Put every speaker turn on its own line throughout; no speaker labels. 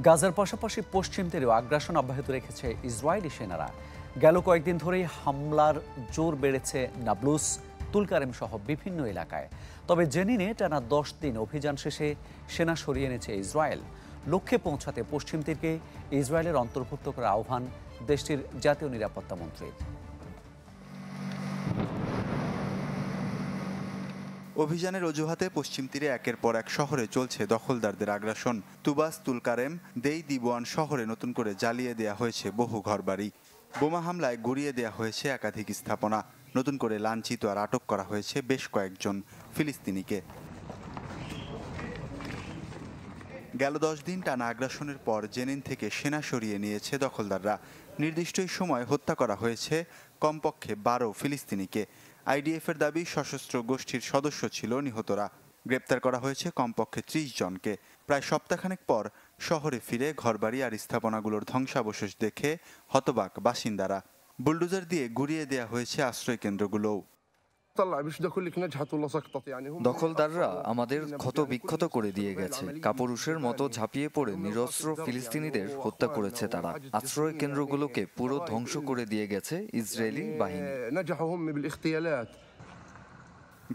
গাজার পাশাপাশি পশ্চিম তীরেও আগ্রাসন অব্যাহত রেখেছে ইসরায়েলি সেনারা। গেল কয়েকদিন ধরেই হামলার জোর বেড়েছে নাবলুস, তুলকারেম সহ বিভিন্ন এলাকায়। তবে জেনিনে টানা 10 দিন অভিযান শেষে সেনা সরিয়ে এনেছে ইসরায়েল। লক্ষ্যে পৌঁছাতে পশ্চিম তীরকে ইসরায়েলের অন্তর্ভুক্ত করার আহ্বান দেশটির জাতীয় নিরাপত্তা মন্ত্রীর।
অভিযানের অজুহাতে পশ্চিম তীরে একের পর এক শহরে চলছে দখলদারদের আগ্রাসন। তুবাস, তুলকারেম, দেই দিবোয়ান শহরে নতুন করে জ্বালিয়ে দেয়া হয়েছে বহু ঘরবাড়ি। বোমা হামলায় গুঁড়িয়ে দেয়া হয়েছে একাধিক স্থাপনা। নতুন করে লাঞ্ছিত আর আটক করা হয়েছে বেশ কয়েকজন ফিলিস্তিনিকে। গেল 10 দিন টানা আগ্রাসনের পর জেনিন থেকে সেনা সরিয়ে নিয়েছে দখলদাররা। নির্দিষ্ট সময় হত্যা করা হয়েছে কমপক্ষে 12 ফিলিস্তিনিকে। আইডিএফের দাবি সশস্ত্র গোষ্ঠীর সদস্য ছিল নিহতরা। গ্রেপ্তার করা হয়েছে কমপক্ষে 30 জনকে। প্রায় সপ্তাহখানেক পর শহরে ফিরে ঘরবাড়ি আর স্থাপনাগুলোর ধ্বংসাবশেষ দেখে হতবাক বাসিন্দারা। বুলডোজার দিয়ে গুঁড়িয়ে দেয়া হয়েছে আশ্রয় কেন্দ্রগুলোও।
দখলদাররা আমাদের ক্ষত বিক্ষত করে দিয়ে গেছে। কাপুরুষের মতো ঝাঁপিয়ে পড়ে নিরস্ত্র ফিলিস্তিনিদের হত্যা করেছে তারা। আশ্রয় কেন্দ্রগুলোকে পুরো ধ্বংস করে দিয়ে গেছে ইসরায়েলি বাহিনী।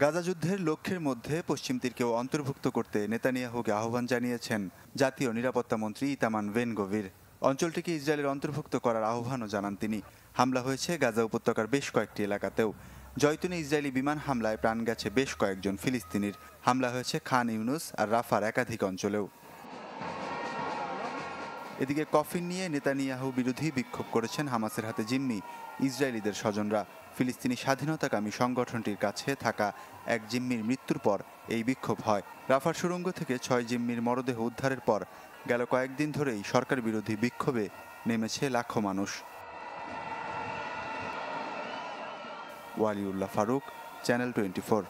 গাজা যুদ্ধের লক্ষ্যের মধ্যে পশ্চিম তীরকেও অন্তর্ভুক্ত করতে নেতানিয়াহুকে আহ্বান জানিয়েছেন জাতীয় নিরাপত্তা মন্ত্রী ইতামান বেন গভির। অঞ্চলটিকে ইসরায়েলের অন্তর্ভুক্ত করার আহ্বানও জানান তিনি। হামলা হয়েছে গাজা উপত্যকার বেশ কয়েকটি এলাকাতেও। জয়তুনে ইসরায়েলি বিমান হামলায় প্রাণ গেছে বেশ কয়েকজন ফিলিস্তিনির। হামলা হয়েছে খান ইউনুস আর রাফার একাধিক অঞ্চলেও। এদিকে কফিন নিয়ে নেতানিয়াহু বিরোধী বিক্ষোভ করেছেন হামাসের হাতে জিম্মি ইসরায়েলিদের স্বজনরা। ফিলিস্তিনি স্বাধীনতাকামী সংগঠনটির কাছে থাকা এক জিম্মির মৃত্যুর পর এই বিক্ষোভ হয়। রাফার সুড়ঙ্গ থেকে 6 জিম্মির মরদেহ উদ্ধারের পর গেল কয়েকদিন ধরেই সরকার বিরোধী বিক্ষোভে নেমেছে লাখো মানুষ। ওয়ালিউল্লাহ ফারুক, চ্যানেল 24।